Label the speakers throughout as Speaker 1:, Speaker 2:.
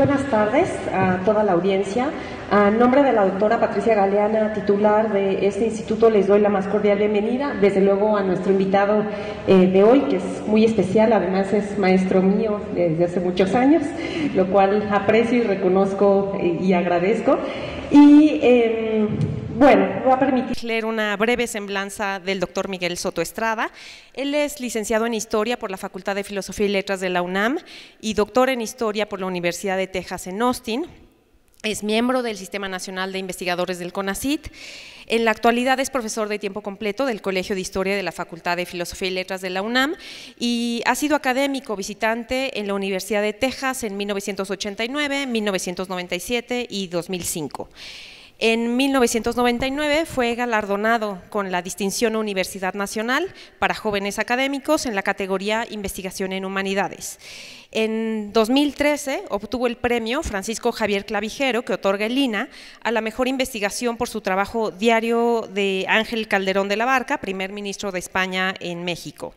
Speaker 1: buenas tardes a toda la audiencia. A nombre de la doctora Patricia Galeana, titular de este instituto, les doy la más cordial bienvenida, desde luego a nuestro invitado de hoy, que es muy especial, además es maestro mío desde hace muchos años, lo cual aprecio y reconozco y agradezco. Y bueno, me va a permitir leer una breve semblanza del doctor Miguel Soto Estrada. Él es licenciado en Historia por la Facultad de Filosofía y Letras de la UNAM y doctor en Historia por la Universidad de Texas en Austin. Es miembro del Sistema Nacional de Investigadores del CONACYT. En la actualidad es profesor de tiempo completo del Colegio de Historia de la Facultad de Filosofía y Letras de la UNAM y ha sido académico visitante en la Universidad de Texas en 1989, 1997 y 2005. En 1999 fue galardonado con la distinción Universidad Nacional para jóvenes académicos en la categoría Investigación en Humanidades. En 2013 obtuvo el premio Francisco Javier Clavijero, que otorga el INAH, a la mejor investigación por su trabajo diario de Ángel Calderón de la Barca, primer ministro de España en México.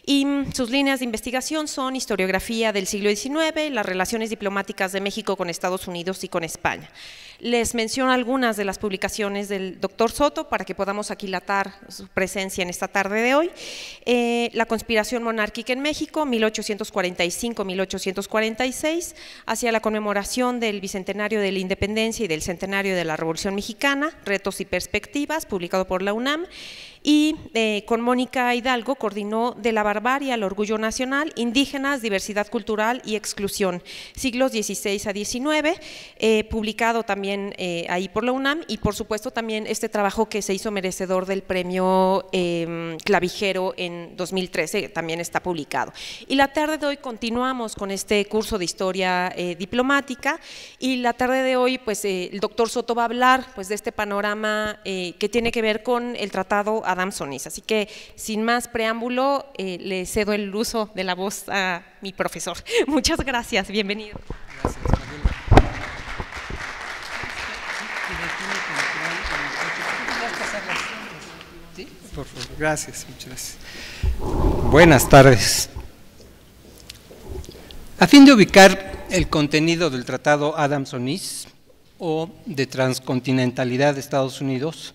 Speaker 1: Y sus líneas de investigación son historiografía del siglo XIX, las relaciones diplomáticas de México con Estados Unidos y con España. Les menciono algunas de las publicaciones del doctor Soto para que podamos aquilatar su presencia en esta tarde de hoy. La conspiración monárquica en México, 1845-1846, hacia la conmemoración del bicentenario de la Independencia y del centenario de la Revolución Mexicana, retos y perspectivas, publicado por la UNAM. Y con Mónica Hidalgo coordinó De la barbarie al orgullo nacional, indígenas, diversidad cultural y exclusión, siglos XVI a XIX, publicado también ahí por la UNAM, y por supuesto también este trabajo que se hizo merecedor del premio Clavijero en 2013, también está publicado. Y la tarde de hoy continuamos con este curso de historia diplomática, y la tarde de hoy pues el doctor Soto va a hablar pues de este panorama que tiene que ver con el Tratado Adams-Onís. Así que sin más preámbulo le cedo el uso de la voz a mi profesor. Muchas gracias, bienvenido.
Speaker 2: Gracias, ¿sí? Por favor, gracias, muchas gracias. Buenas tardes. A fin de ubicar el contenido del Tratado Adams-Onís o de transcontinentalidad de Estados Unidos,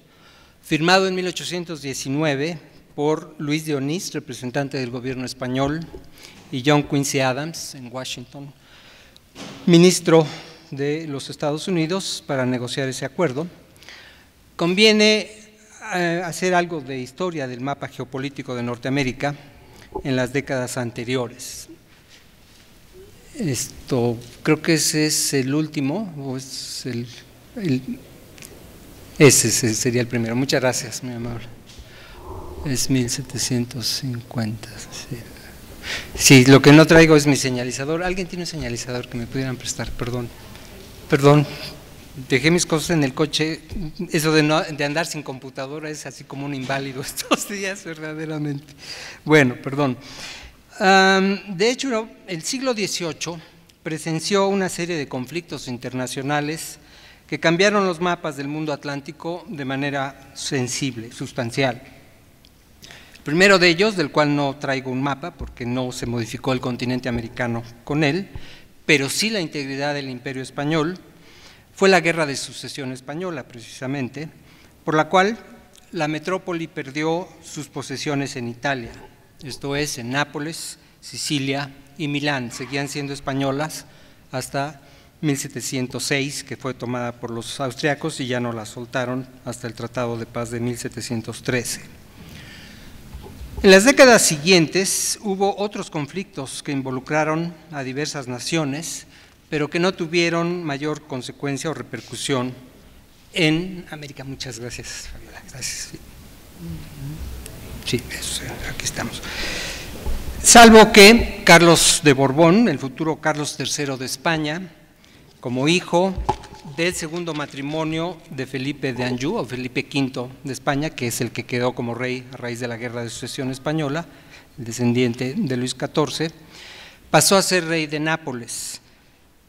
Speaker 2: firmado en 1819 por Luis de Onís, representante del gobierno español, y John Quincy Adams en Washington, ministro de los Estados Unidos, para negociar ese acuerdo, conviene hacer algo de historia del mapa geopolítico de Norteamérica en las décadas anteriores. Creo que ese es el último, o es ese sería el primero. Muchas gracias, muy amable. Es 1750. Sí, lo que no traigo es mi señalizador. ¿Alguien tiene un señalizador que me pudieran prestar? Perdón. Dejé mis cosas en el coche. Eso de andar sin computadora es así como un inválido estos días, verdaderamente. Bueno, perdón. De hecho, el siglo XVIII presenció una serie de conflictos internacionales que cambiaron los mapas del mundo atlántico de manera sensible, sustancial. El primero de ellos, del cual no traigo un mapa porque no se modificó el continente americano con él, pero sí la integridad del Imperio Español, fue la Guerra de Sucesión Española, precisamente, por la cual la metrópoli perdió sus posesiones en Italia, esto es, en Nápoles, Sicilia y Milán, seguían siendo españolas hasta 1706, que fue tomada por los austriacos y ya no la soltaron hasta el Tratado de Paz de 1713. En las décadas siguientes hubo otros conflictos que involucraron a diversas naciones, pero que no tuvieron mayor consecuencia o repercusión en América. Muchas gracias, Fabiola. Gracias. Sí, aquí estamos. Salvo que Carlos de Borbón, el futuro Carlos III de España, como hijo del segundo matrimonio de Felipe de Anjou, o Felipe V de España, que es el que quedó como rey a raíz de la Guerra de Sucesión Española, el descendiente de Luis XIV, pasó a ser rey de Nápoles,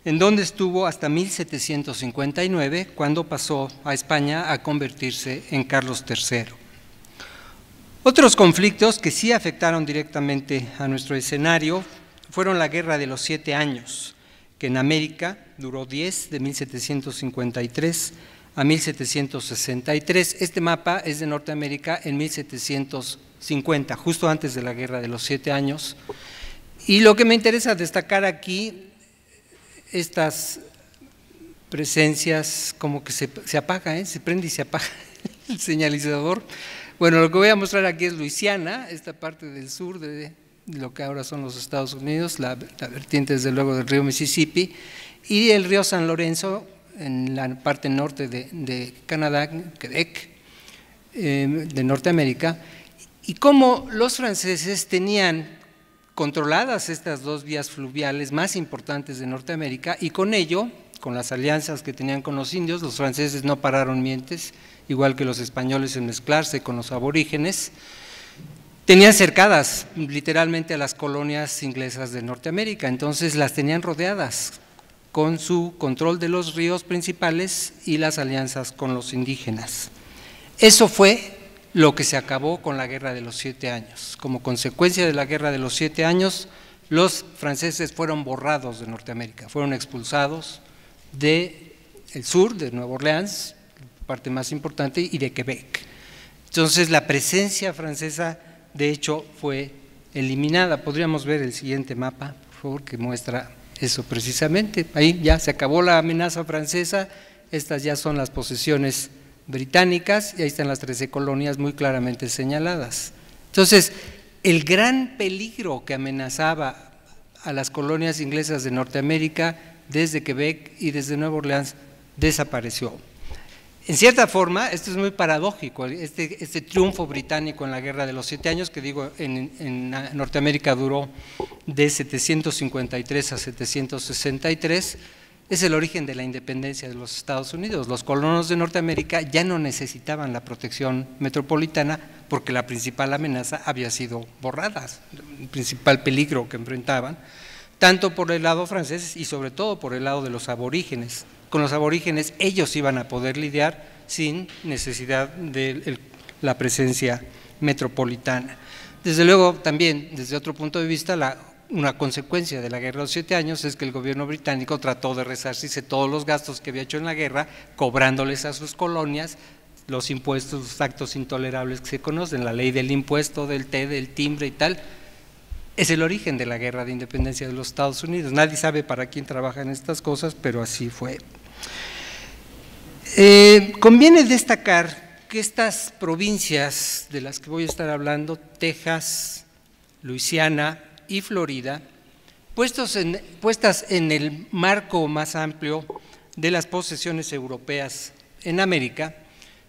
Speaker 2: en donde estuvo hasta 1759, cuando pasó a España a convertirse en Carlos III. Otros conflictos que sí afectaron directamente a nuestro escenario fueron la Guerra de los 7 Años, que en América duró 10, de 1753 a 1763. Este mapa es de Norteamérica en 1750, justo antes de la Guerra de los 7 años. Y lo que me interesa destacar aquí, estas presencias como que se apaga, se prende y se apaga el señalizador. Bueno, lo que voy a mostrar aquí es Luisiana, esta parte del sur de lo que ahora son los Estados Unidos, la vertiente desde luego del río Mississippi, y el río San Lorenzo en la parte norte de Canadá, Quebec, de Norteamérica, y cómo los franceses tenían controladas estas dos vías fluviales más importantes de Norteamérica, y con ello, con las alianzas que tenían con los indios, los franceses no pararon mientes, igual que los españoles en mezclarse con los aborígenes. Tenían cercadas literalmente a las colonias inglesas de Norteamérica, entonces las tenían rodeadas con su control de los ríos principales y las alianzas con los indígenas. Eso fue lo que se acabó con la Guerra de los 7 años. Como consecuencia de la Guerra de los 7 años, los franceses fueron borrados de Norteamérica, fueron expulsados del sur, de Nueva Orleans, parte más importante, y de Quebec. Entonces la presencia francesa de hecho fue eliminada. Podríamos ver el siguiente mapa, por favor, que muestra eso precisamente. Ahí ya se acabó la amenaza francesa, estas ya son las posesiones británicas y ahí están las 13 colonias muy claramente señaladas. Entonces, el gran peligro que amenazaba a las colonias inglesas de Norteamérica desde Quebec y desde Nueva Orleans desapareció. En cierta forma, esto es muy paradójico, este triunfo británico en la Guerra de los 7 años, que digo, en Norteamérica duró de 753 a 763, es el origen de la independencia de los Estados Unidos. Los colonos de Norteamérica ya no necesitaban la protección metropolitana porque la principal amenaza había sido borrada, el principal peligro que enfrentaban, tanto por el lado francés y sobre todo por el lado de los aborígenes. Con los aborígenes ellos iban a poder lidiar sin necesidad de la presencia metropolitana. Desde luego también, desde otro punto de vista, una consecuencia de la Guerra de los 7 años es que el gobierno británico trató de resarcirse todos los gastos que había hecho en la guerra, cobrándoles a sus colonias los impuestos, los actos intolerables que se conocen, la ley del impuesto, del té, del timbre y tal. Es el origen de la Guerra de Independencia de los Estados Unidos. Nadie sabe para quién trabajan estas cosas, pero así fue. Conviene destacar que estas provincias de las que voy a estar hablando, Texas, Luisiana y Florida, puestas en el marco más amplio de las posesiones europeas en América,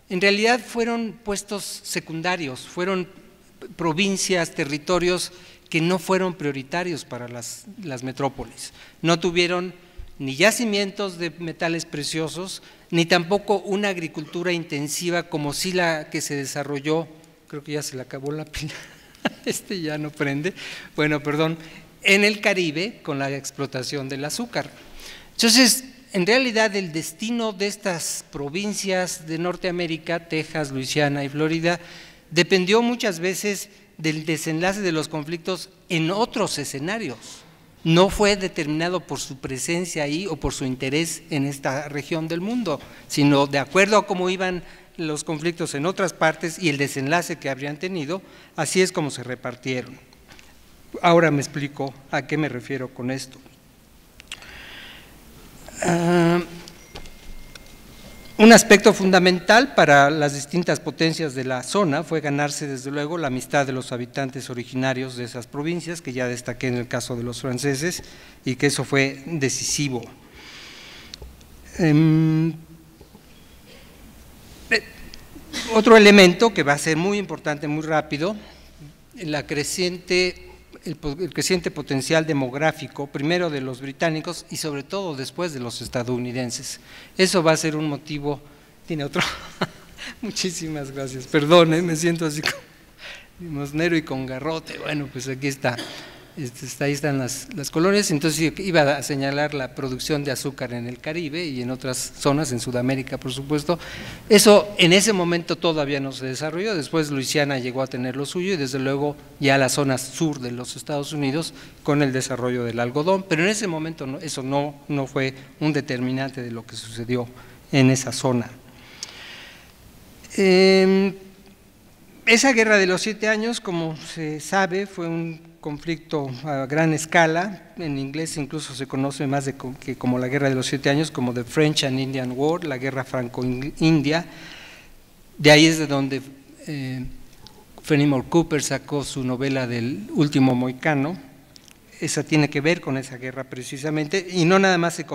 Speaker 2: en realidad fueron puestos secundarios, fueron provincias, territorios que no fueron prioritarios para las metrópolis. No tuvieron ni yacimientos de metales preciosos, ni tampoco una agricultura intensiva como sí la que se desarrolló, creo que ya se le acabó la pila, ya no prende, bueno, perdón, en el Caribe con la explotación del azúcar. Entonces, en realidad el destino de estas provincias de Norteamérica, Texas, Luisiana y Florida, dependió muchas veces del desenlace de los conflictos en otros escenarios. No fue determinado por su presencia ahí o por su interés en esta región del mundo, sino de acuerdo a cómo iban los conflictos en otras partes y el desenlace que habrían tenido, así es como se repartieron. Ahora me explico a qué me refiero con esto. Un aspecto fundamental para las distintas potencias de la zona fue ganarse desde luego la amistad de los habitantes originarios de esas provincias, que ya destaqué en el caso de los franceses, y que eso fue decisivo. Otro elemento que va a ser muy importante, muy rápido, el creciente potencial demográfico, primero de los británicos y sobre todo después de los estadounidenses. Eso va a ser un motivo. ¿Tiene otro? Muchísimas gracias, perdón, me siento así como limosnero y con garrote. Bueno, pues aquí está. Ahí están las colonias. Entonces iba a señalar la producción de azúcar en el Caribe y en otras zonas, en Sudamérica por supuesto. Eso en ese momento todavía no se desarrolló, después Luisiana llegó a tener lo suyo y desde luego ya la zona sur de los Estados Unidos con el desarrollo del algodón, pero en ese momento eso no fue un determinante de lo que sucedió en esa zona. Esa guerra de los 7 años, como se sabe, fue un conflicto a gran escala. En inglés incluso se conoce más que como la guerra de los 7 años, como the French and Indian War, la guerra franco-india. De ahí es de donde Fenimore Cooper sacó su novela del último mohicano. Esa tiene que ver con esa guerra precisamente, y no nada más se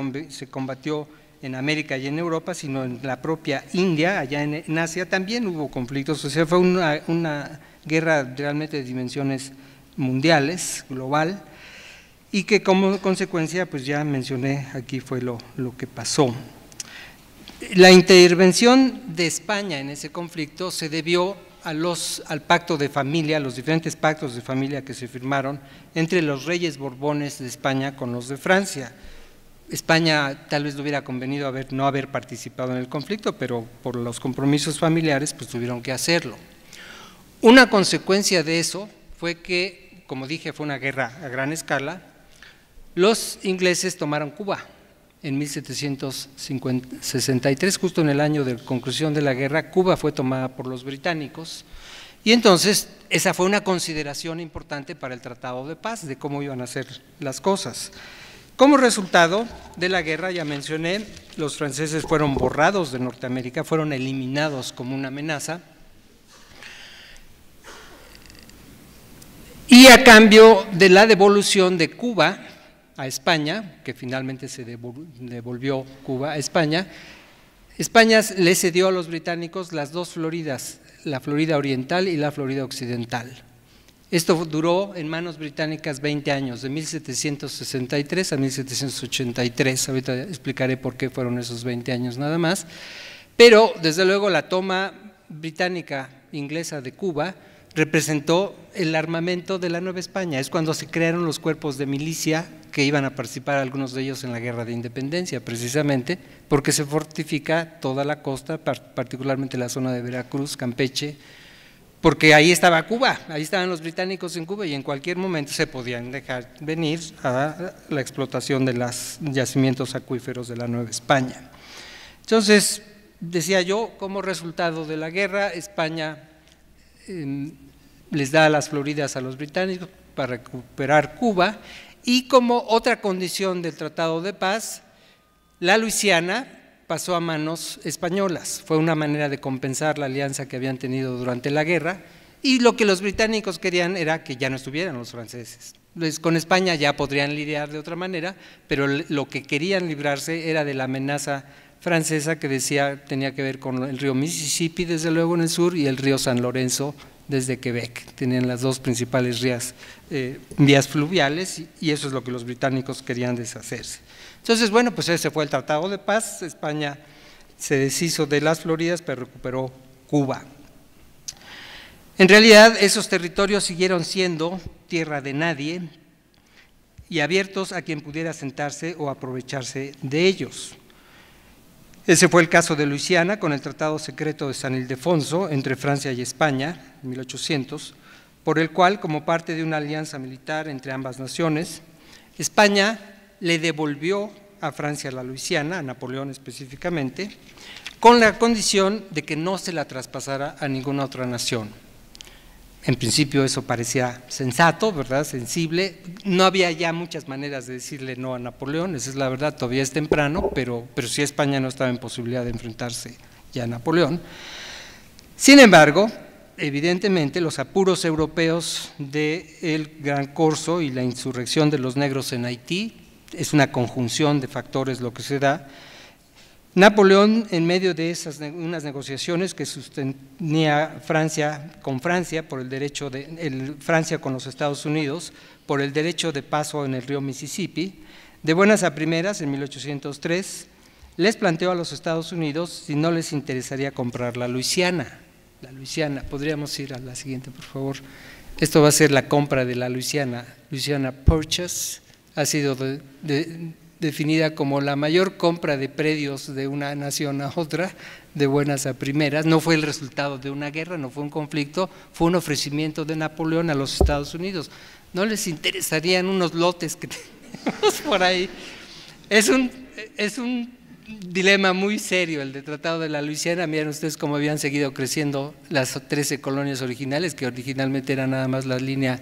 Speaker 2: combatió en América y en Europa, sino en la propia India, allá en Asia también hubo conflictos. O sea, fue una guerra realmente de dimensiones mundiales, global, y que como consecuencia, pues ya mencioné, aquí fue lo que pasó. La intervención de España en ese conflicto se debió al pacto de familia, a los diferentes pactos de familia que se firmaron entre los reyes borbones de España con los de Francia. España tal vez le hubiera convenido no haber participado en el conflicto, pero por los compromisos familiares pues tuvieron que hacerlo. Una consecuencia de eso fue que, como dije, fue una guerra a gran escala. Los ingleses tomaron Cuba en 1763, justo en el año de conclusión de la guerra. Cuba fue tomada por los británicos y entonces esa fue una consideración importante para el Tratado de Paz, de cómo iban a ser las cosas. Como resultado de la guerra, ya mencioné, los franceses fueron borrados de Norteamérica, fueron eliminados como una amenaza, y a cambio de la devolución de Cuba a España, que finalmente se devolvió Cuba a España, España le cedió a los británicos las dos Floridas, la Florida Oriental y la Florida Occidental. Esto duró en manos británicas 20 años, de 1763 a 1783, ahorita explicaré por qué fueron esos 20 años nada más, pero desde luego la toma británica inglesa de Cuba representó el armamento de la Nueva España, es cuando se crearon los cuerpos de milicia que iban a participar algunos de ellos en la Guerra de Independencia, precisamente porque se fortifica toda la costa, particularmente la zona de Veracruz, Campeche, porque ahí estaba Cuba, ahí estaban los británicos en Cuba y en cualquier momento se podían dejar venir a la explotación de los yacimientos acuíferos de la Nueva España. Entonces, decía yo, como resultado de la guerra, España les da las Floridas a los británicos para recuperar Cuba, y como otra condición del Tratado de Paz, la Luisiana pasó a manos españolas. Fue una manera de compensar la alianza que habían tenido durante la guerra, y lo que los británicos querían era que ya no estuvieran los franceses. Con España ya podrían lidiar de otra manera, pero lo que querían librarse era de la amenaza francesa que tenía que ver con el río Mississippi, desde luego en el sur, y el río San Lorenzo desde Quebec. Tenían las dos principales vías fluviales, y eso es lo que los británicos querían deshacerse. Entonces, bueno, pues ese fue el Tratado de Paz. España se deshizo de las Floridas, pero recuperó Cuba. En realidad, esos territorios siguieron siendo tierra de nadie y abiertos a quien pudiera sentarse o aprovecharse de ellos. Ese fue el caso de Luisiana con el Tratado Secreto de San Ildefonso entre Francia y España, en 1800, por el cual, como parte de una alianza militar entre ambas naciones, España le devolvió a Francia la Luisiana, a Napoleón específicamente, con la condición de que no se la traspasara a ninguna otra nación. En principio eso parecía sensato, ¿verdad?, sensible. No había ya muchas maneras de decirle no a Napoleón, esa es la verdad, todavía es temprano, pero sí España no estaba en posibilidad de enfrentarse ya a Napoleón. Sin embargo, evidentemente los apuros europeos del Gran Corso y la insurrección de los negros en Haití, es una conjunción de factores lo que se da. Napoleón, en medio de unas negociaciones que sostenía Francia por el derecho Francia con los Estados Unidos, por el derecho de paso en el río Mississippi, de buenas a primeras, en 1803, les planteó a los Estados Unidos si no les interesaría comprar la Luisiana. Podríamos ir a la siguiente, por favor. Esto va a ser la compra de la Louisiana Purchase, ha sido definida como la mayor compra de predios de una nación a otra, de buenas a primeras. No fue el resultado de una guerra, no fue un conflicto, fue un ofrecimiento de Napoleón a los Estados Unidos. ¿No les interesarían unos lotes que tenemos por ahí? Es un dilema muy serio el de Tratado de la Louisiana. Miren ustedes cómo habían seguido creciendo las 13 colonias originales, que originalmente era nada más la línea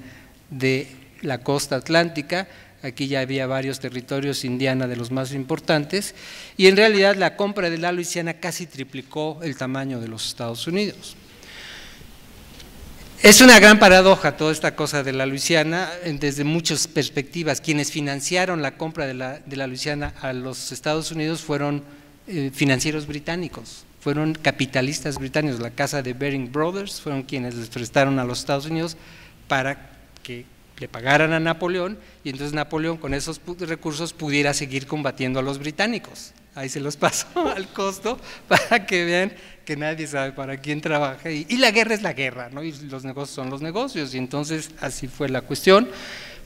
Speaker 2: de la costa atlántica. Aquí ya había varios territorios, Indiana de los más importantes, y en realidad la compra de la Louisiana casi triplicó el tamaño de los Estados Unidos. Es una gran paradoja toda esta cosa de la Louisiana desde muchas perspectivas. Quienes financiaron la compra de la Louisiana a los Estados Unidos fueron financieros británicos, fueron capitalistas británicos. La casa de Baring Brothers fueron quienes les prestaron a los Estados Unidos para que le pagaran a Napoleón, y entonces Napoleón con esos recursos pudiera seguir combatiendo a los británicos. Ahí se los paso al costo para que vean que nadie sabe para quién trabaja, y la guerra es la guerra, ¿no? Y los negocios son los negocios, y entonces así fue la cuestión.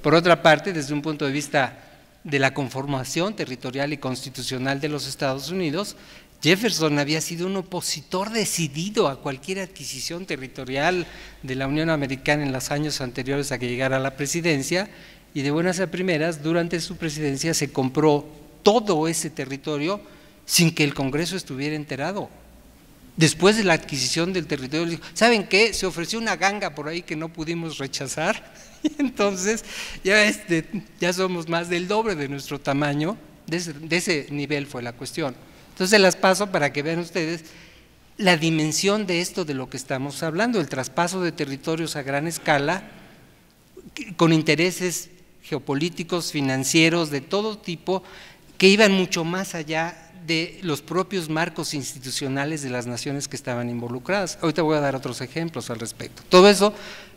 Speaker 2: Por otra parte, desde un punto de vista de la conformación territorial y constitucional de los Estados Unidos, Jefferson había sido un opositor decidido a cualquier adquisición territorial de la Unión Americana en los años anteriores a que llegara a la presidencia, y de buenas a primeras, durante su presidencia se compró todo ese territorio sin que el Congreso estuviera enterado. Después de la adquisición del territorio, dijo, ¿saben qué? Se ofreció una ganga por ahí que no pudimos rechazar, y entonces ya somos más del doble de nuestro tamaño. De ese nivel fue la cuestión. Entonces las paso para que vean ustedes la dimensión de esto de lo que estamos hablando, el traspaso de territorios a gran escala, con intereses geopolíticos, financieros, de todo tipo, que iban mucho más allá de los propios marcos institucionales de las naciones que estaban involucradas. Ahorita voy a dar otros ejemplos al respecto. Todo eso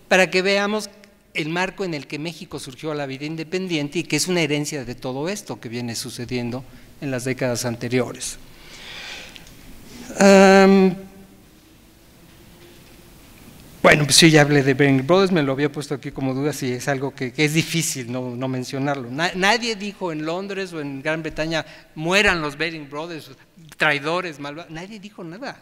Speaker 2: para que veamos el marco en el que México surgió a la vida independiente, y que es una herencia de todo esto que viene sucediendo en las décadas anteriores. Bueno, pues sí, ya hablé de Baring Brothers, me lo había puesto aquí como duda, si es algo que es difícil no mencionarlo. Nadie dijo en Londres o en Gran Bretaña, mueran los Baring Brothers, traidores, malvados, nadie dijo nada.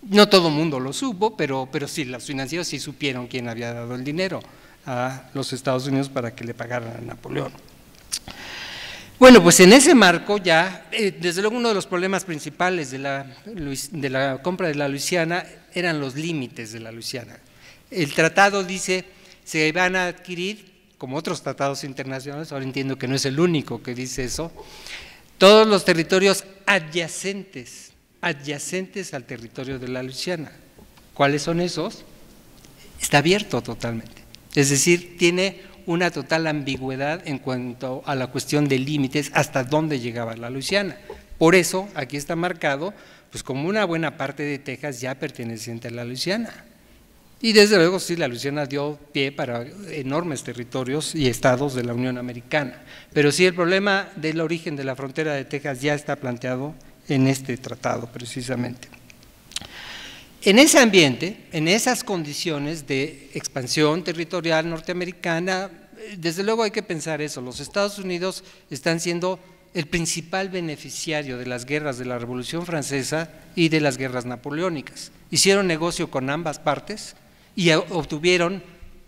Speaker 2: No todo el mundo lo supo, pero sí, los financieros sí supieron quién había dado el dinero a los Estados Unidos para que le pagaran a Napoleón. Bueno, pues en ese marco ya, desde luego uno de los problemas principales de la compra de la Louisiana eran los límites de la Louisiana. El tratado dice, se van a adquirir, como otros tratados internacionales, ahora entiendo que no es el único que dice eso, todos los territorios adyacentes al territorio de la Louisiana. ¿Cuáles son esos? Está abierto totalmente, es decir, tiene una total ambigüedad en cuanto a la cuestión de límites, hasta dónde llegaba la Louisiana. Por eso, aquí está marcado, pues como una buena parte de Texas ya perteneciente a la Louisiana. Y desde luego, sí, la Louisiana dio pie para enormes territorios y estados de la Unión Americana. Pero sí, el problema del origen de la frontera de Texas ya está planteado en este tratado, precisamente. En ese ambiente, en esas condiciones de expansión territorial norteamericana, desde luego hay que pensar eso, los Estados Unidos están siendo el principal beneficiario de las guerras de la Revolución Francesa y de las guerras napoleónicas. Hicieron negocio con ambas partes y obtuvieron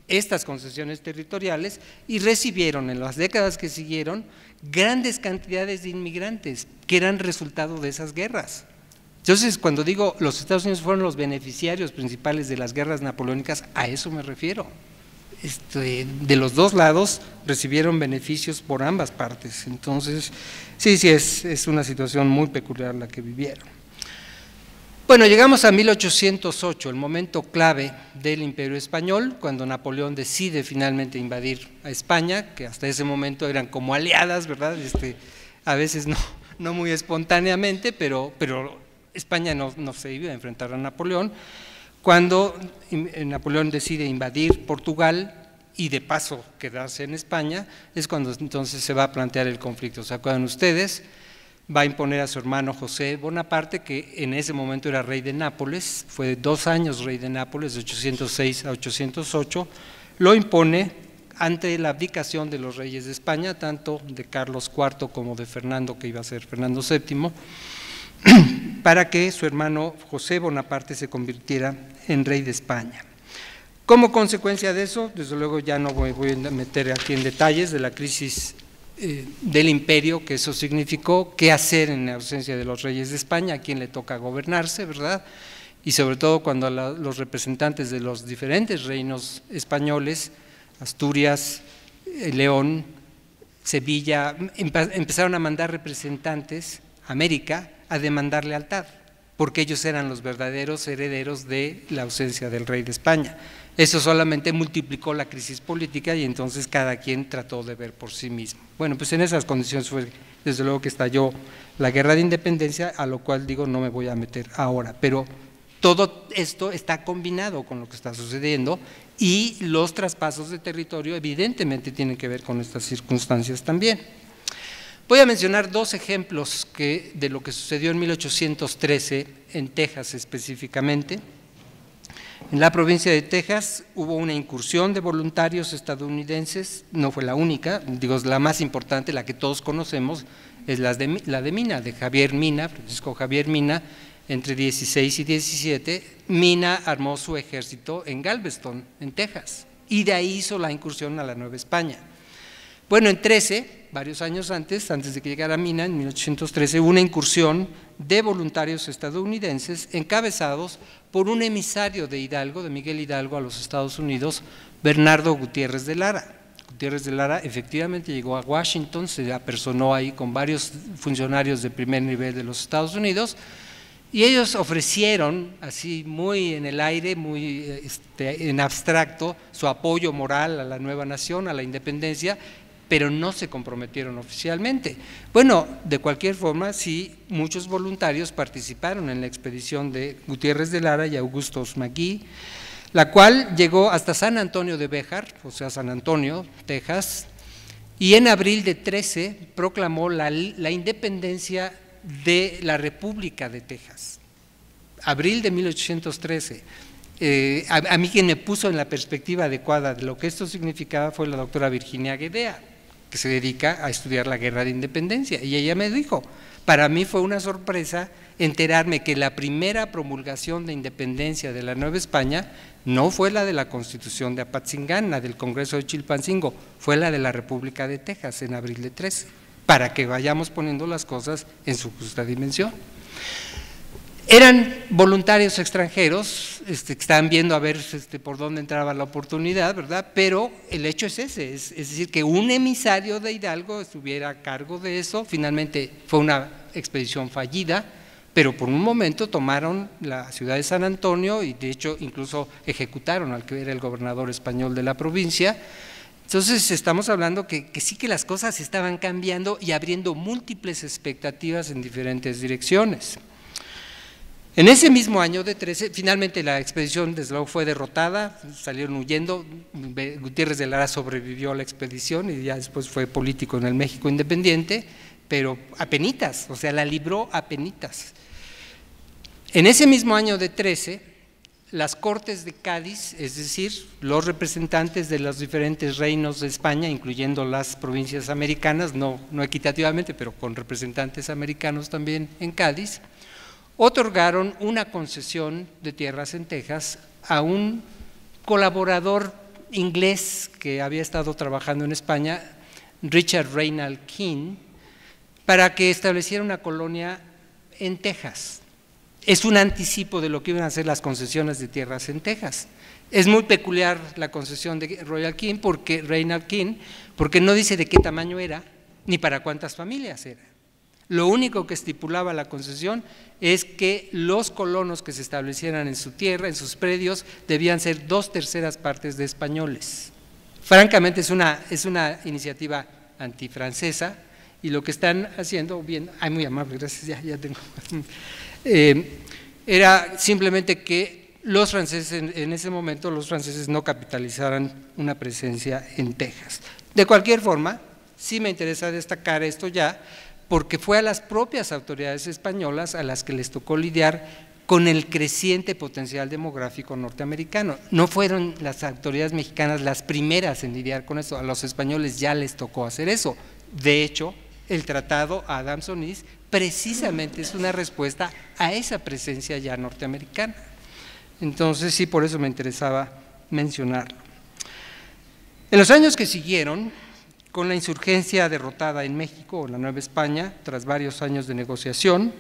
Speaker 2: estas concesiones territoriales y recibieron en las décadas que siguieron grandes cantidades de inmigrantes que eran resultado de esas guerras. Entonces, cuando digo los Estados Unidos fueron los beneficiarios principales de las guerras napoleónicas, a eso me refiero. De los dos lados recibieron beneficios por ambas partes. Entonces, sí, es una situación muy peculiar la que vivieron. Bueno, llegamos a 1808, el momento clave del Imperio Español, cuando Napoleón decide finalmente invadir a España, que hasta ese momento eran como aliadas, ¿verdad? A veces no muy espontáneamente, pero España no se iba a enfrentar a Napoleón. Cuando Napoleón decide invadir Portugal y de paso quedarse en España, es cuando entonces se va a plantear el conflicto. ¿Se acuerdan ustedes? va a imponer a su hermano José Bonaparte, que en ese momento era rey de Nápoles, fue 2 años rey de Nápoles, de 806 a 808, lo impone ante la abdicación de los reyes de España, tanto de Carlos IV como de Fernando, que iba a ser Fernando VII, para que su hermano José Bonaparte se convirtiera en rey de España. Como consecuencia de eso, desde luego ya no voy a meter aquí en detalles de la crisis del imperio que eso significó, qué hacer en la ausencia de los reyes de España, a quién le toca gobernarse, ¿verdad? Y sobre todo cuando los representantes de los diferentes reinos españoles, Asturias, León, Sevilla, empezaron a mandar representantes a América a demandar lealtad, porque ellos eran los verdaderos herederos de la ausencia del rey de España. Eso solamente multiplicó la crisis política y entonces cada quien trató de ver por sí mismo. Bueno, pues en esas condiciones fue desde luego que estalló la guerra de independencia, a lo cual digo no me voy a meter ahora, pero todo esto está combinado con lo que está sucediendo y los traspasos de territorio evidentemente tienen que ver con estas circunstancias también. Voy a mencionar 2 ejemplos de lo que sucedió en 1813 en Texas específicamente. En la provincia de Texas hubo una incursión de voluntarios estadounidenses, no fue la única, digo, la más importante, la que todos conocemos, es la de Mina, de Javier Mina, Francisco Javier Mina. Entre 16 y 17, Mina armó su ejército en Galveston, en Texas, y de ahí hizo la incursión a la Nueva España. Bueno, en 13, varios años antes de que llegara Mina, en 1813, hubo una incursión de voluntarios estadounidenses encabezados por un emisario de Hidalgo, de Miguel Hidalgo, a los Estados Unidos, Bernardo Gutiérrez de Lara. Gutiérrez de Lara efectivamente llegó a Washington, se apersonó ahí con varios funcionarios de primer nivel de los Estados Unidos, y ellos ofrecieron, así muy en el aire, muy en abstracto, su apoyo moral a la nueva nación, a la independencia, pero no se comprometieron oficialmente. Bueno, de cualquier forma, sí, muchos voluntarios participaron en la expedición de Gutiérrez de Lara y Augustus McGee, la cual llegó hasta San Antonio de Béjar, o sea, San Antonio, Texas, y en abril de 13 proclamó la independencia de la República de Texas, abril de 1813. A mí quien me puso en la perspectiva adecuada de lo que esto significaba fue la doctora Virginia Guedea, que se dedica a estudiar la guerra de independencia, y ella me dijo, para mí fue una sorpresa enterarme que la primera promulgación de independencia de la Nueva España no fue la de la Constitución de Apatzingán, la del Congreso de Chilpancingo, fue la de la República de Texas en abril de 13, para que vayamos poniendo las cosas en su justa dimensión. Eran voluntarios extranjeros, que estaban viendo a ver por dónde entraba la oportunidad, ¿verdad? Pero el hecho es ese, es decir, que un emisario de Hidalgo estuviera a cargo de eso. Finalmente fue una expedición fallida, pero por un momento tomaron la ciudad de San Antonio y de hecho incluso ejecutaron al que era el gobernador español de la provincia. Entonces estamos hablando que sí que las cosas estaban cambiando y abriendo múltiples expectativas en diferentes direcciones. En ese mismo año de 13, finalmente la expedición desde luego fue derrotada, salieron huyendo, Gutiérrez de Lara sobrevivió a la expedición y ya después fue político en el México independiente, pero apenitas, o sea, la libró apenitas. En ese mismo año de 13, las Cortes de Cádiz, es decir, los representantes de los diferentes reinos de España, incluyendo las provincias americanas, no equitativamente, pero con representantes americanos también en Cádiz, otorgaron una concesión de tierras en Texas a un colaborador inglés que había estado trabajando en España, Richard Raynald King, para que estableciera una colonia en Texas. Es un anticipo de lo que iban a ser las concesiones de tierras en Texas. Es muy peculiar la concesión de Raynald King, porque no dice de qué tamaño era, ni para cuántas familias era. Lo único que estipulaba la concesión es que los colonos que se establecieran en su tierra, en sus predios, debían ser 2/3 partes de españoles. Francamente es una iniciativa antifrancesa y lo que están haciendo, bien, muy amable, gracias, ya tengo, era simplemente que los franceses, en ese momento los franceses no capitalizaran una presencia en Texas. De cualquier forma, sí me interesa destacar esto ya, porque fue a las propias autoridades españolas a las que les tocó lidiar con el creciente potencial demográfico norteamericano. No fueron las autoridades mexicanas las primeras en lidiar con eso, a los españoles ya les tocó hacer eso. De hecho, el tratado Adams-Onís precisamente es una respuesta a esa presencia ya norteamericana. Entonces, sí, por eso me interesaba mencionarlo. En los años que siguieron, con la insurgencia derrotada en México, o la Nueva España, tras varios años de negociación,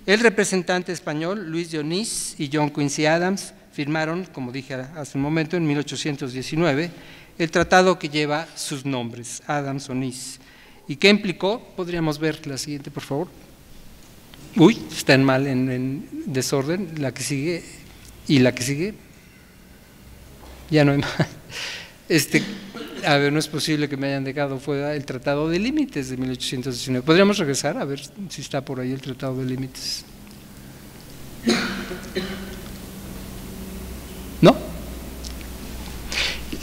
Speaker 2: el representante español Luis de Onís y John Quincy Adams firmaron, como dije hace un momento, en 1819, el tratado que lleva sus nombres, Adams-Onís. ¿Y qué implicó? Podríamos ver la siguiente, por favor. Uy, están mal en desorden, la que sigue y la que sigue. Ya no hay más. A ver, no es posible que me hayan dejado fuera el Tratado de Límites de 1819. ¿Podríamos regresar a ver si está por ahí el Tratado de Límites? ¿No?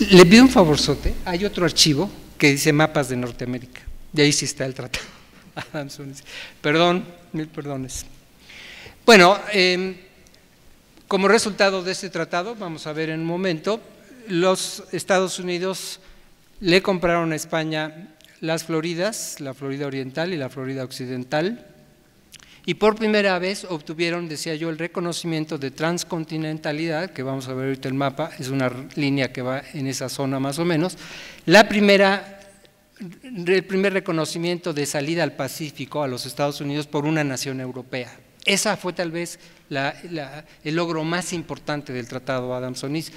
Speaker 2: Le pido un favorzote, hay otro archivo que dice Mapas de Norteamérica, y ahí sí está el Tratado. Perdón, mil perdones. Bueno, como resultado de este tratado, vamos a ver en un momento, los Estados Unidos le compraron a España las Floridas, la Florida Oriental y la Florida Occidental, y por primera vez obtuvieron, decía yo, el reconocimiento de transcontinentalidad, que vamos a ver ahorita el mapa, es una línea que va en esa zona más o menos, el primer reconocimiento de salida al Pacífico a los Estados Unidos por una nación europea. Esa fue tal vez el logro más importante del Tratado Adams-Onís.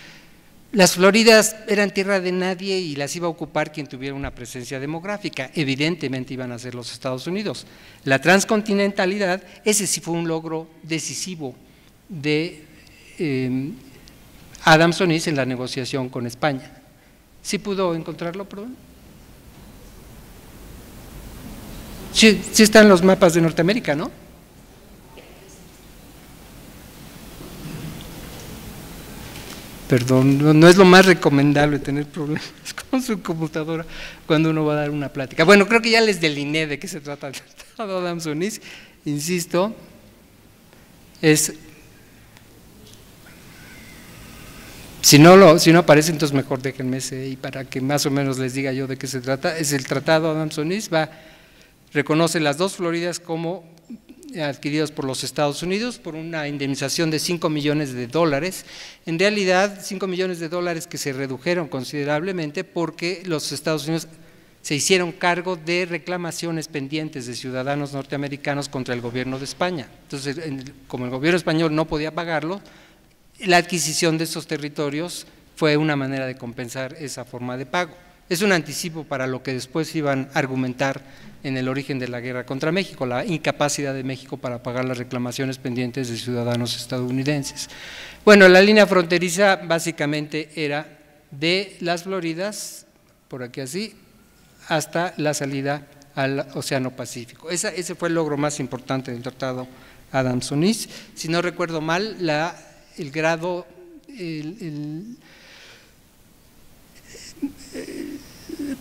Speaker 2: Las Floridas eran tierra de nadie y las iba a ocupar quien tuviera una presencia demográfica, evidentemente iban a ser los Estados Unidos. La transcontinentalidad, ese sí fue un logro decisivo de Adams-Onís en la negociación con España. ¿Sí pudo encontrarlo, perdón? Sí están los mapas de Norteamérica, ¿no? Perdón, no es lo más recomendable tener problemas con su computadora cuando uno va a dar una plática. Bueno, creo que ya les delineé de qué se trata el Tratado Adams-Onís. Insisto, si no aparece, entonces mejor déjenme ese ahí para que más o menos les diga yo de qué se trata. Es el Tratado Adams-Onís, reconoce las dos Floridas como adquiridos por los Estados Unidos por una indemnización de $5 millones. En realidad, $5 millones que se redujeron considerablemente porque los Estados Unidos se hicieron cargo de reclamaciones pendientes de ciudadanos norteamericanos contra el gobierno de España. Entonces, como el gobierno español no podía pagarlo, la adquisición de esos territorios fue una manera de compensar esa forma de pago. Es un anticipo para lo que después iban a argumentar en el origen de la guerra contra México, la incapacidad de México para pagar las reclamaciones pendientes de ciudadanos estadounidenses. Bueno, la línea fronteriza básicamente era de las Floridas, por aquí así, hasta la salida al Océano Pacífico. Ese fue el logro más importante del Tratado Adams-Onís. Si no recuerdo mal, el grado,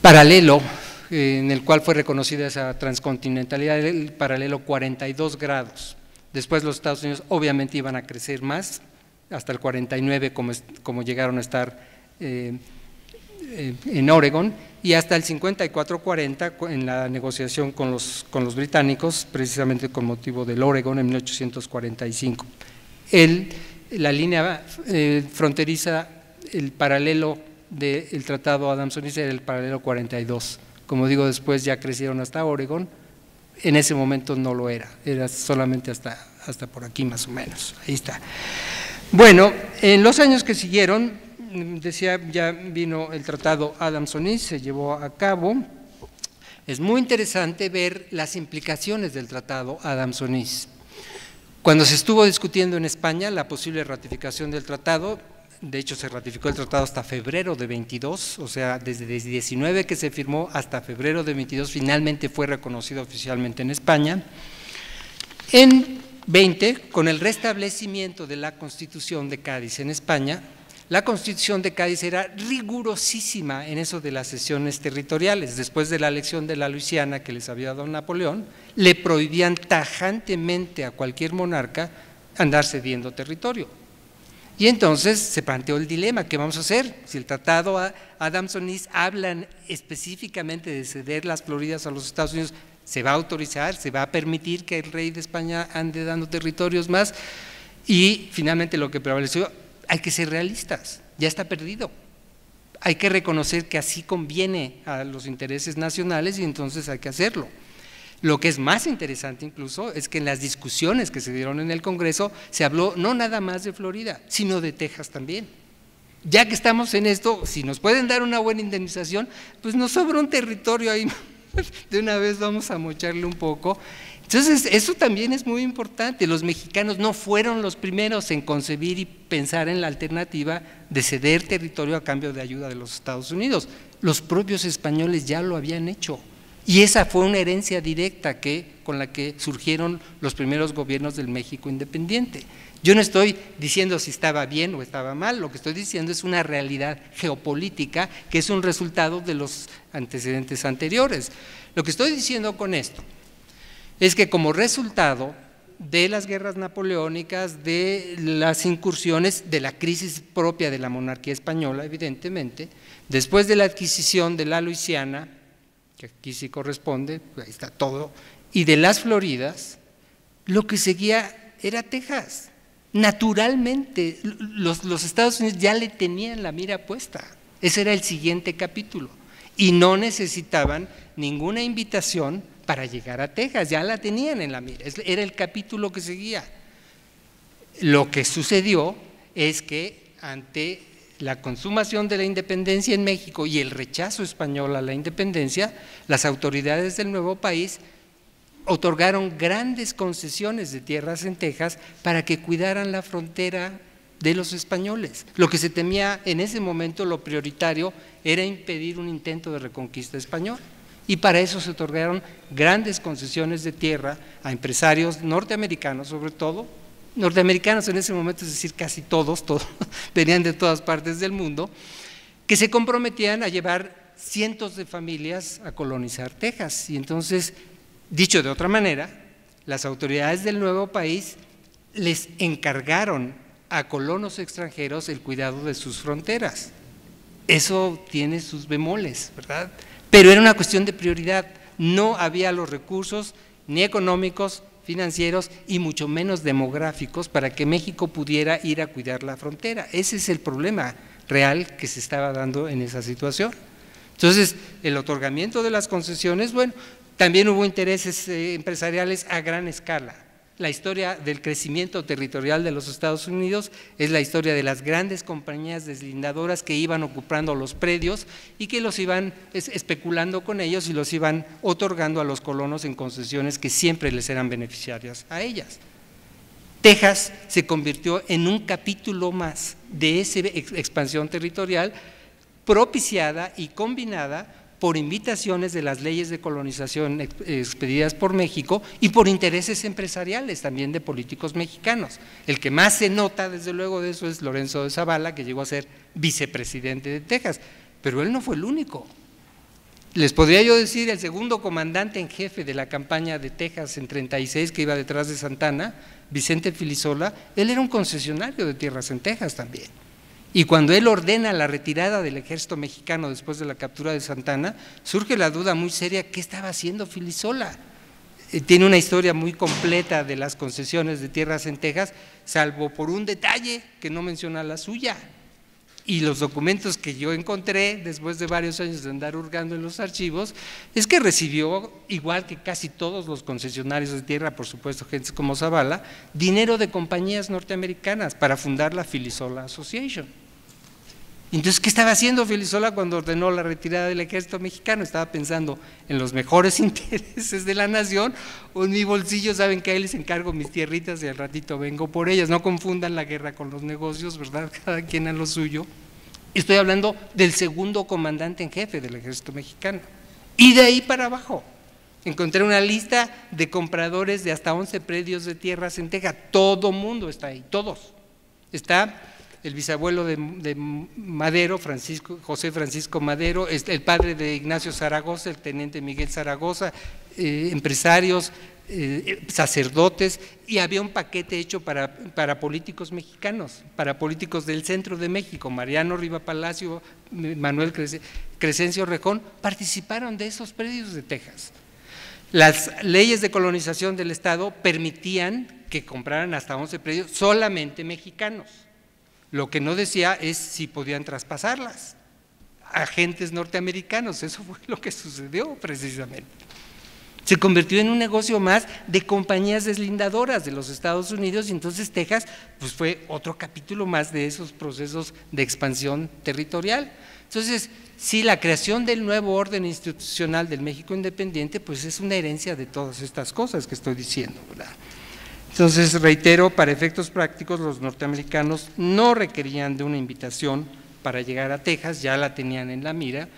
Speaker 2: paralelo en el cual fue reconocida esa transcontinentalidad, el paralelo 42 grados. Después los Estados Unidos obviamente iban a crecer más, hasta el 49 como llegaron a estar en Oregon, y hasta el 54-40 en la negociación con los británicos, precisamente con motivo del Oregon en 1845. La línea fronteriza, el paralelo del Tratado Adams-Onís era el paralelo 42. Como digo, después ya crecieron hasta Oregon, en ese momento no lo era solamente hasta por aquí más o menos, ahí está. Bueno, en los años que siguieron, decía, ya vino el Tratado Adams-Onís, se llevó a cabo. Es muy interesante ver las implicaciones del Tratado Adams-Onís. Cuando se estuvo discutiendo en España la posible ratificación del tratado, de hecho se ratificó el tratado hasta febrero de 22, o sea, desde 19 que se firmó hasta febrero de 22 finalmente fue reconocido oficialmente en España. En 20, con el restablecimiento de la Constitución de Cádiz en España, la Constitución de Cádiz era rigurosísima en eso de las cesiones territoriales. Después de la elección de la Luisiana que les había dado Napoleón, le prohibían tajantemente a cualquier monarca andar cediendo territorio. Y entonces se planteó el dilema: ¿qué vamos a hacer? Si el tratado Adams-Onís hablan específicamente de ceder las Floridas a los Estados Unidos, ¿se va a autorizar? ¿Se va a permitir que el rey de España ande dando territorios más? Y finalmente lo que prevaleció: hay que ser realistas, ya está perdido. Hay que reconocer que así conviene a los intereses nacionales y entonces hay que hacerlo. Lo que es más interesante incluso es que en las discusiones que se dieron en el Congreso se habló no nada más de Florida, sino de Texas también. Ya que estamos en esto, si nos pueden dar una buena indemnización, pues nos sobra un territorio ahí, de una vez vamos a mocharle un poco. Entonces, eso también es muy importante. Los mexicanos no fueron los primeros en concebir y pensar en la alternativa de ceder territorio a cambio de ayuda de los Estados Unidos. Los propios españoles ya lo habían hecho. Y esa fue una herencia directa con la que surgieron los primeros gobiernos del México independiente. Yo no estoy diciendo si estaba bien o estaba mal, lo que estoy diciendo es una realidad geopolítica que es un resultado de los antecedentes anteriores. Lo que estoy diciendo con esto es que como resultado de las guerras napoleónicas, de las incursiones, de la crisis propia de la monarquía española, evidentemente, después de la adquisición de la Luisiana, que aquí sí corresponde, ahí está todo, y de las Floridas, lo que seguía era Texas. Naturalmente, los Estados Unidos ya le tenían la mira puesta. Ese era el siguiente capítulo. Y no necesitaban ninguna invitación para llegar a Texas, ya la tenían en la mira. Era el capítulo que seguía. Lo que sucedió es que ante la consumación de la independencia en México y el rechazo español a la independencia, las autoridades del nuevo país otorgaron grandes concesiones de tierras en Texas para que cuidaran la frontera de los españoles. Lo que se temía en ese momento, lo prioritario, era impedir un intento de reconquista español. Y para eso se otorgaron grandes concesiones de tierra a empresarios norteamericanos, sobre todo, norteamericanos en ese momento, es decir, casi todos venían de todas partes del mundo, que se comprometían a llevar cientos de familias a colonizar Texas. Y entonces, dicho de otra manera, las autoridades del nuevo país les encargaron a colonos extranjeros el cuidado de sus fronteras. Eso tiene sus bemoles, ¿verdad? Pero era una cuestión de prioridad. No había los recursos ni económicos, financieros y mucho menos demográficos para que México pudiera ir a cuidar la frontera. Ese es el problema real que se estaba dando en esa situación. Entonces, el otorgamiento de las concesiones, bueno, también hubo intereses empresariales a gran escala. La historia del crecimiento territorial de los Estados Unidos es la historia de las grandes compañías deslindadoras que iban ocupando los predios y que los iban especulando con ellos y los iban otorgando a los colonos en concesiones que siempre les eran beneficiarias a ellas. Texas se convirtió en un capítulo más de esa expansión territorial propiciada y combinada por invitaciones de las leyes de colonización expedidas por México y por intereses empresariales también de políticos mexicanos. El que más se nota desde luego de eso es Lorenzo de Zavala, que llegó a ser vicepresidente de Texas, pero él no fue el único. Les podría yo decir el segundo comandante en jefe de la campaña de Texas en 36 que iba detrás de Santana, Vicente Filisola, él era un concesionario de tierras en Texas también. Y cuando él ordena la retirada del ejército mexicano después de la captura de Santana, surge la duda muy seria: ¿qué estaba haciendo Filisola? Tiene una historia muy completa de las concesiones de tierras en Texas, salvo por un detalle que no menciona la suya. Y los documentos que yo encontré después de varios años de andar hurgando en los archivos, es que recibió, igual que casi todos los concesionarios de tierra, por supuesto gente como Zavala, dinero de compañías norteamericanas para fundar la Filisola Association. Entonces, ¿qué estaba haciendo Filisola cuando ordenó la retirada del ejército mexicano? Estaba pensando en los mejores intereses de la nación, o en mi bolsillo, saben que ahí les encargo mis tierritas y al ratito vengo por ellas. No confundan la guerra con los negocios, ¿verdad? Cada quien a lo suyo. Estoy hablando del segundo comandante en jefe del ejército mexicano. Y de ahí para abajo. Encontré una lista de compradores de hasta 11 predios de tierras en Texas. Todo mundo está ahí, todos. Está el bisabuelo de Madero, José Francisco Madero, el padre de Ignacio Zaragoza, el teniente Miguel Zaragoza, empresarios, sacerdotes, y había un paquete hecho para políticos mexicanos, para políticos del centro de México. Mariano Riva Palacio, Manuel Crescencio Rejón participaron de esos predios de Texas. Las leyes de colonización del Estado permitían que compraran hasta 11 predios solamente mexicanos. Lo que no decía es si podían traspasarlas a agentes norteamericanos. Eso fue lo que sucedió precisamente. Se convirtió en un negocio más de compañías deslindadoras de los Estados Unidos, y entonces Texas pues fue otro capítulo más de esos procesos de expansión territorial. Entonces, sí, la creación del nuevo orden institucional del México independiente pues es una herencia de todas estas cosas que estoy diciendo, ¿verdad? Entonces, reitero, para efectos prácticos, los norteamericanos no requerían de una invitación para llegar a Texas, ya la tenían en la mira,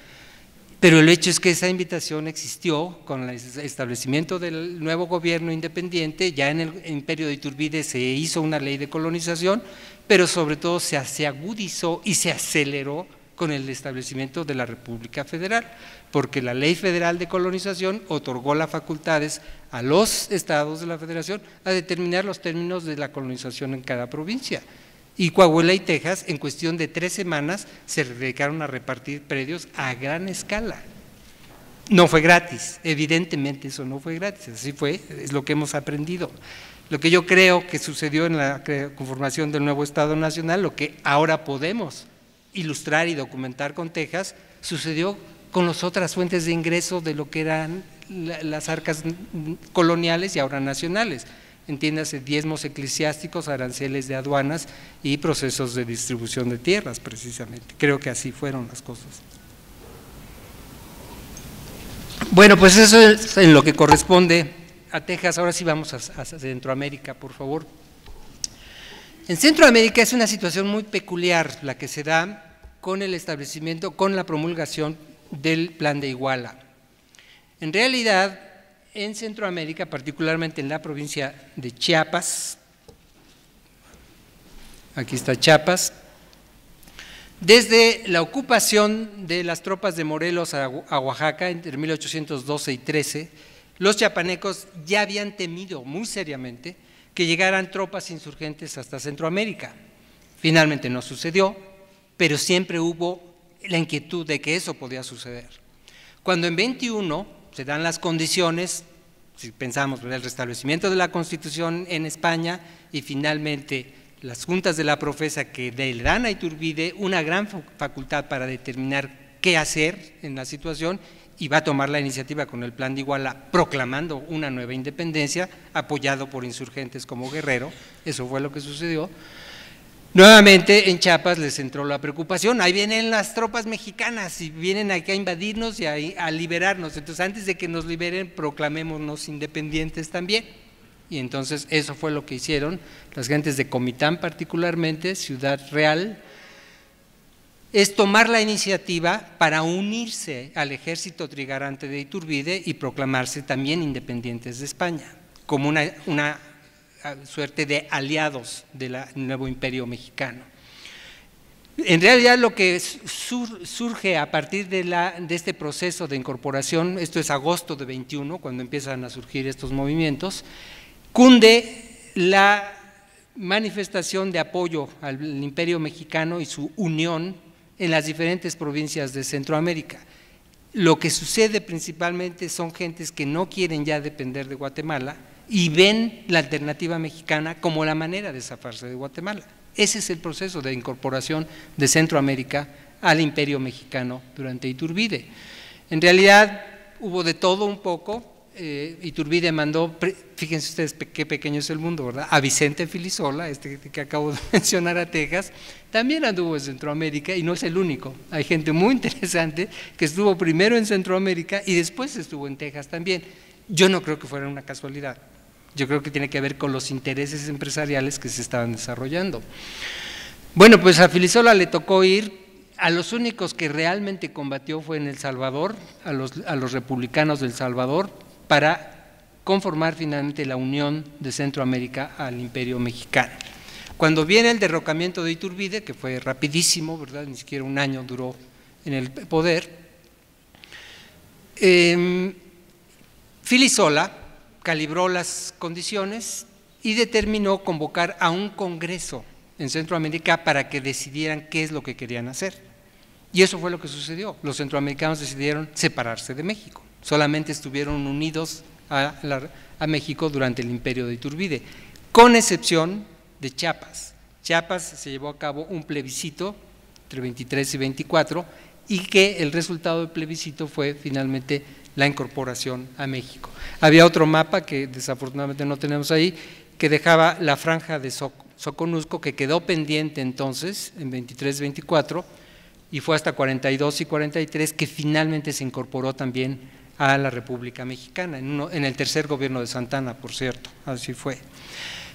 Speaker 2: pero el hecho es que esa invitación existió con el establecimiento del nuevo gobierno independiente. Ya en el imperio de Iturbide se hizo una ley de colonización, pero sobre todo se agudizó y se aceleró con el establecimiento de la República Federal, porque la Ley Federal de Colonización otorgó las facultades a los estados de la Federación a determinar los términos de la colonización en cada provincia. Y Coahuila y Texas, en cuestión de 3 semanas, se dedicaron a repartir predios a gran escala. No fue gratis, evidentemente eso no fue gratis, así fue, es lo que hemos aprendido. Lo que yo creo que sucedió en la conformación del nuevo Estado Nacional, lo que ahora podemos ilustrar y documentar con Texas, sucedió con las otras fuentes de ingreso de lo que eran las arcas coloniales y ahora nacionales. Entiéndase, diezmos eclesiásticos, aranceles de aduanas y procesos de distribución de tierras, precisamente. Creo que así fueron las cosas. Bueno, pues eso es en lo que corresponde a Texas. Ahora sí vamos a Centroamérica, por favor. En Centroamérica es una situación muy peculiar la que se da con el establecimiento, con la promulgación del Plan de Iguala. En realidad, en Centroamérica, particularmente en la provincia de Chiapas, aquí está Chiapas, desde la ocupación de las tropas de Morelos a Oaxaca entre 1812 y 13, los chiapanecos ya habían temido muy seriamente que llegaran tropas insurgentes hasta Centroamérica. Finalmente no sucedió, pero siempre hubo la inquietud de que eso podía suceder. Cuando en 21 se dan las condiciones, si pensamos en el restablecimiento de la Constitución en España y finalmente las juntas de la Profesa que le dan a Iturbide una gran facultad para determinar qué hacer en la situación, y va a tomar la iniciativa con el Plan de Iguala proclamando una nueva independencia apoyado por insurgentes como Guerrero. Eso fue lo que sucedió. Nuevamente en Chiapas les entró la preocupación, ahí vienen las tropas mexicanas y vienen aquí a invadirnos y a liberarnos, entonces antes de que nos liberen proclamémonos independientes también. Y entonces eso fue lo que hicieron las gentes de Comitán, particularmente Ciudad Real, es tomar la iniciativa para unirse al ejército trigarante de Iturbide y proclamarse también independientes de España, como una suerte de aliados del nuevo imperio mexicano. En realidad lo que surge a partir de este proceso de incorporación, esto es agosto de 21, cuando empiezan a surgir estos movimientos, cunde la manifestación de apoyo al imperio mexicano y su unión en las diferentes provincias de Centroamérica. Lo que sucede principalmente son gentes que no quieren ya depender de Guatemala y ven la alternativa mexicana como la manera de zafarse de Guatemala. Ese es el proceso de incorporación de Centroamérica al imperio mexicano durante Iturbide. En realidad hubo de todo un poco. Iturbide mandó, fíjense ustedes qué pequeño es el mundo, ¿verdad? A Vicente Filisola, que acabo de mencionar, a Texas, también anduvo en Centroamérica y no es el único. Hay gente muy interesante que estuvo primero en Centroamérica y después estuvo en Texas también. Yo no creo que fuera una casualidad, yo creo que tiene que ver con los intereses empresariales que se estaban desarrollando. Bueno, pues a Filisola le tocó ir. A los únicos que realmente combatió fue en El Salvador, a los republicanos del Salvador, para conformar finalmente la unión de Centroamérica al imperio mexicano. Cuando viene el derrocamiento de Iturbide, que fue rapidísimo, ¿verdad? Ni siquiera un año duró en el poder, Filisola calibró las condiciones y determinó convocar a un congreso en Centroamérica para que decidieran qué es lo que querían hacer. Y eso fue lo que sucedió. Los centroamericanos decidieron separarse de México. Solamente estuvieron unidos a México durante el imperio de Iturbide, con excepción de Chiapas. Chiapas se llevó a cabo un plebiscito entre 23 y 24 y que el resultado del plebiscito fue finalmente la incorporación a México. Había otro mapa que desafortunadamente no tenemos ahí, que dejaba la franja de Soconusco, que quedó pendiente entonces en 23-24 y fue hasta 42 y 43 que finalmente se incorporó también a la República Mexicana, en el tercer gobierno de Santana, por cierto, así fue.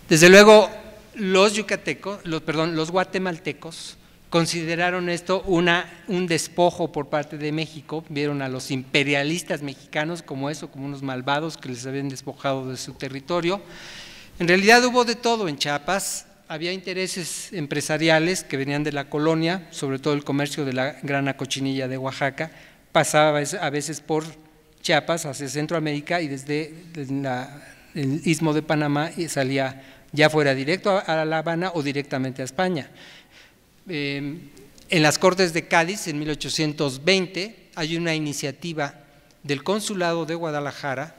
Speaker 2: Desde luego, los guatemaltecos consideraron esto un despojo por parte de México, vieron a los imperialistas mexicanos como eso, como unos malvados que les habían despojado de su territorio. En realidad hubo de todo en Chiapas, había intereses empresariales que venían de la colonia, sobre todo el comercio de la grana cochinilla de Oaxaca, pasaba a veces por Chiapas hacia Centroamérica y desde el Istmo de Panamá y salía ya fuera directo a La Habana o directamente a España. En las Cortes de Cádiz, en 1820, hay una iniciativa del Consulado de Guadalajara,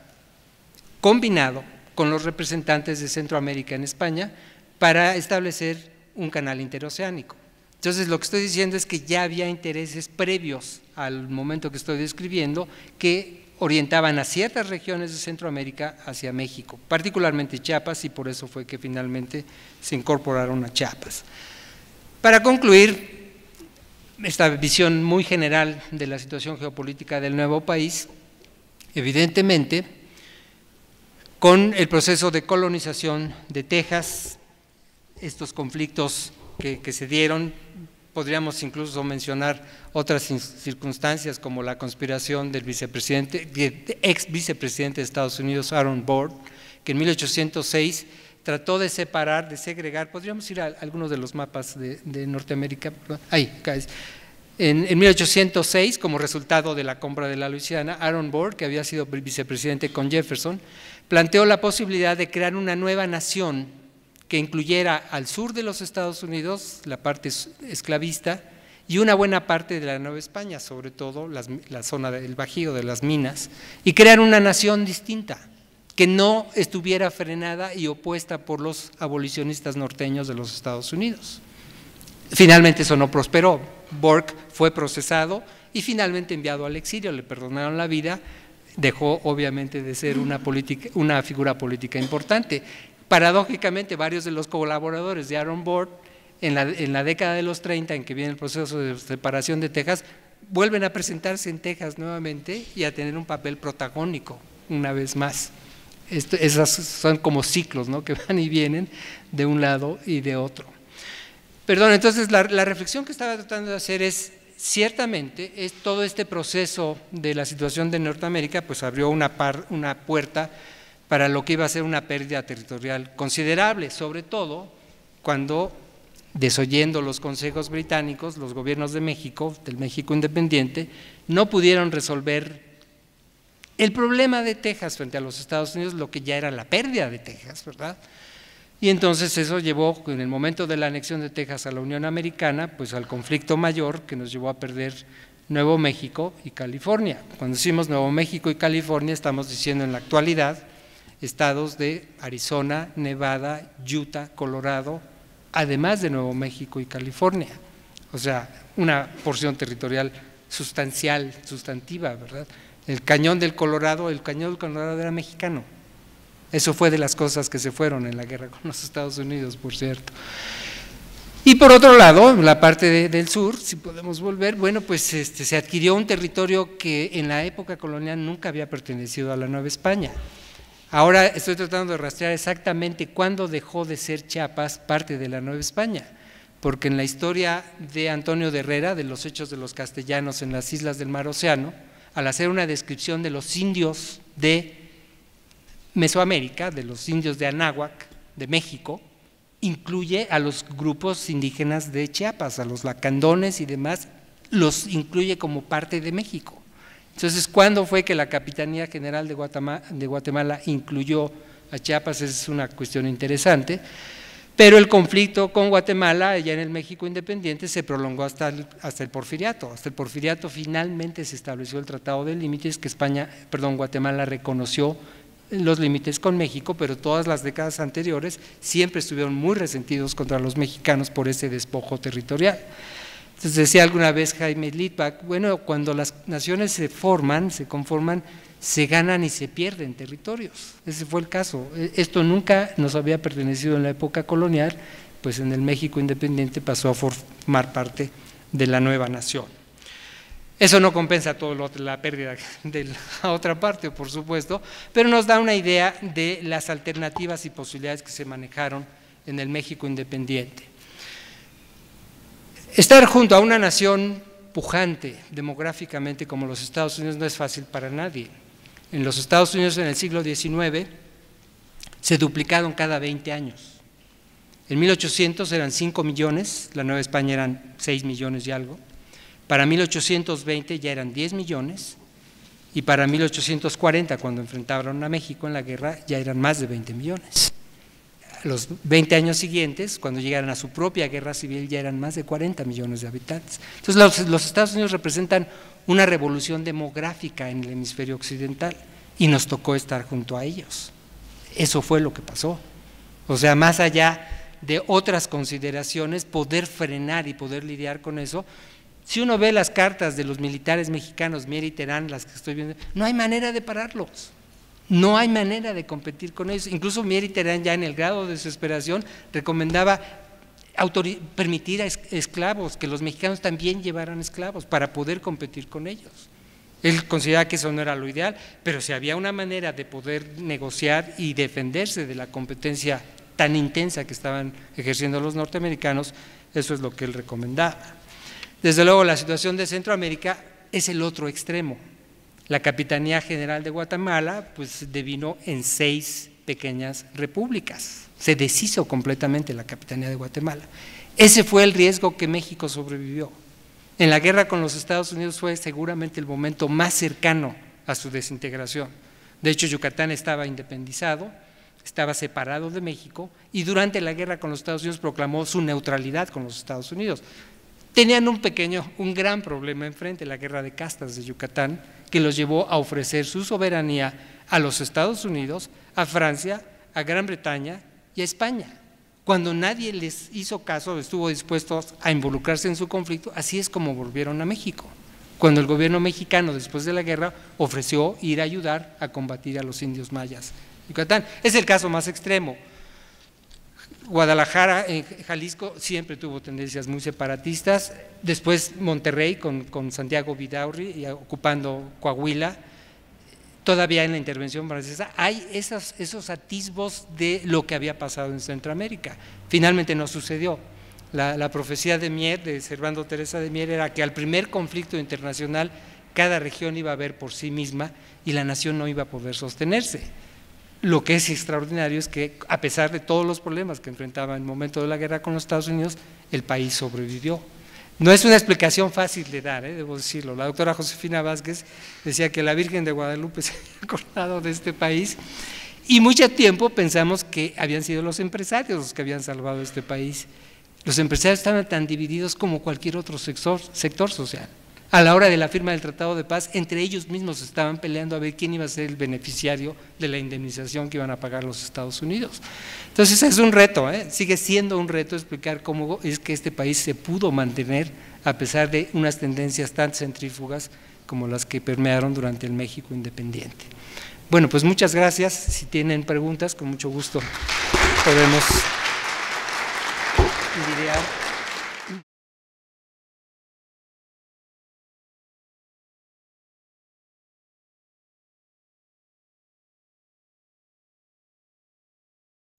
Speaker 2: combinado con los representantes de Centroamérica en España, para establecer un canal interoceánico. Entonces, lo que estoy diciendo es que ya había intereses previos al momento que estoy describiendo que orientaban a ciertas regiones de Centroamérica hacia México, particularmente Chiapas, y por eso fue que finalmente se incorporaron a Chiapas. Para concluir esta visión muy general de la situación geopolítica del nuevo país, evidentemente, con el proceso de colonización de Texas, estos conflictos que se dieron, podríamos incluso mencionar otras circunstancias como la conspiración del ex vicepresidente de Estados Unidos, Aaron Burr, que en 1806 trató de separar, de segregar, podríamos ir a algunos de los mapas de Norteamérica, ahí, en 1806, como resultado de la compra de la Luisiana, Aaron Burr, que había sido vicepresidente con Jefferson, planteó la posibilidad de crear una nueva nación que incluyera al sur de los Estados Unidos, la parte esclavista, y una buena parte de la Nueva España, sobre todo la zona del Bajío, de las minas, y crear una nación distinta, que no estuviera frenada y opuesta por los abolicionistas norteños de los Estados Unidos. Finalmente eso no prosperó. Burke fue procesado y finalmente enviado al exilio, le perdonaron la vida, dejó obviamente de ser una figura política importante. Paradójicamente, varios de los colaboradores de Aaron Burr, en la década de los 30, en que viene el proceso de separación de Texas, vuelven a presentarse en Texas nuevamente y a tener un papel protagónico una vez más. Esos son como ciclos, ¿no?, que van y vienen de un lado y de otro. Perdón, entonces la reflexión que estaba tratando de hacer es, ciertamente, todo este proceso de la situación de Norteamérica pues abrió una puerta para lo que iba a ser una pérdida territorial considerable, sobre todo cuando, desoyendo los consejos británicos, los gobiernos de México, del México independiente, no pudieron resolver el problema de Texas frente a los Estados Unidos, lo que ya era la pérdida de Texas, ¿verdad? Y entonces eso llevó, en el momento de la anexión de Texas a la Unión Americana, pues al conflicto mayor que nos llevó a perder Nuevo México y California. Cuando decimos Nuevo México y California, estamos diciendo en la actualidad estados de Arizona, Nevada, Utah, Colorado, además de Nuevo México y California. O sea, una porción territorial sustantiva, ¿verdad? El cañón del Colorado era mexicano. Eso fue de las cosas que se fueron en la guerra con los Estados Unidos, por cierto. Y por otro lado, la parte del sur, si podemos volver, bueno, pues se adquirió un territorio que en la época colonial nunca había pertenecido a la Nueva España. Ahora estoy tratando de rastrear exactamente cuándo dejó de ser Chiapas parte de la Nueva España, porque en la historia de Antonio de Herrera, de los hechos de los castellanos en las islas del Mar Océano, al hacer una descripción de los indios de Mesoamérica, de los indios de Anáhuac, de México, incluye a los grupos indígenas de Chiapas, a los lacandones y demás, los incluye como parte de México. Entonces, ¿cuándo fue que la Capitanía General de Guatemala incluyó a Chiapas? Esa es una cuestión interesante, pero el conflicto con Guatemala, ya en el México independiente, se prolongó hasta el Porfiriato. Hasta el Porfiriato finalmente se estableció el Tratado de Límites, que Guatemala reconoció los límites con México, pero todas las décadas anteriores siempre estuvieron muy resentidos contra los mexicanos por ese despojo territorial. Entonces decía alguna vez Jaime Litvak, bueno, cuando las naciones se conforman, se ganan y se pierden territorios. Ese fue el caso. Esto nunca nos había pertenecido en la época colonial, pues en el México independiente pasó a formar parte de la nueva nación. Eso no compensa todo la pérdida de la otra parte, por supuesto, pero nos da una idea de las alternativas y posibilidades que se manejaron en el México independiente. Estar junto a una nación pujante demográficamente como los Estados Unidos no es fácil para nadie. En los Estados Unidos en el siglo XIX se duplicaron cada 20 años. En 1800 eran 5 millones, la Nueva España eran 6 millones y algo. Para 1820 ya eran 10 millones y para 1840, cuando enfrentaron a México en la guerra, ya eran más de 20 millones. Los 20 años siguientes, cuando llegaron a su propia guerra civil, ya eran más de 40 millones de habitantes. Entonces los Estados Unidos representan una revolución demográfica en el hemisferio occidental y nos tocó estar junto a ellos. Eso fue lo que pasó. O sea, más allá de otras consideraciones, poder frenar y poder lidiar con eso. Si uno ve las cartas de los militares mexicanos, Mier y Terán, las que estoy viendo, no hay manera de pararlos. No hay manera de competir con ellos. Incluso Mier y Terán, ya en el grado de desesperación, recomendaba permitir a esclavos, que los mexicanos también llevaran esclavos para poder competir con ellos. Él consideraba que eso no era lo ideal, pero si había una manera de poder negociar y defenderse de la competencia tan intensa que estaban ejerciendo los norteamericanos, eso es lo que él recomendaba. Desde luego, la situación de Centroamérica es el otro extremo. La Capitanía General de Guatemala pues devino en 6 pequeñas repúblicas, se deshizo completamente la Capitanía de Guatemala. Ese fue el riesgo que México sobrevivió. En la guerra con los Estados Unidos fue seguramente el momento más cercano a su desintegración. De hecho, Yucatán estaba independizado, estaba separado de México y durante la guerra con los Estados Unidos proclamó su neutralidad con los Estados Unidos. Tenían un gran problema enfrente, la guerra de castas de Yucatán, que los llevó a ofrecer su soberanía a los Estados Unidos, a Francia, a Gran Bretaña y a España. Cuando nadie les hizo caso, estuvo dispuestos a involucrarse en su conflicto, así es como volvieron a México. Cuando el gobierno mexicano, después de la guerra, ofreció ir a ayudar a combatir a los indios mayas. Yucatán es el caso más extremo. Guadalajara, Jalisco, siempre tuvo tendencias muy separatistas. Después Monterrey con Santiago Vidaurri y ocupando Coahuila. Todavía en la intervención francesa hay esos atisbos de lo que había pasado en Centroamérica. Finalmente no sucedió. La profecía de Mier, de Servando Teresa de Mier, era que al primer conflicto internacional cada región iba a ver por sí misma y la nación no iba a poder sostenerse. Lo que es extraordinario es que, a pesar de todos los problemas que enfrentaba en el momento de la guerra con los Estados Unidos, el país sobrevivió. No es una explicación fácil de dar, debo decirlo. La doctora Josefina Vázquez decía que la Virgen de Guadalupe se había acordado de este país y mucho tiempo pensamos que habían sido los empresarios los que habían salvado este país. Los empresarios estaban tan divididos como cualquier otro sector social. A la hora de la firma del Tratado de Paz, entre ellos mismos estaban peleando a ver quién iba a ser el beneficiario de la indemnización que iban a pagar los Estados Unidos. Entonces es un reto, sigue siendo un reto explicar cómo es que este país se pudo mantener a pesar de unas tendencias tan centrífugas como las que permearon durante el México independiente. Bueno, pues muchas gracias. Si tienen preguntas, con mucho gusto podemos lidiar.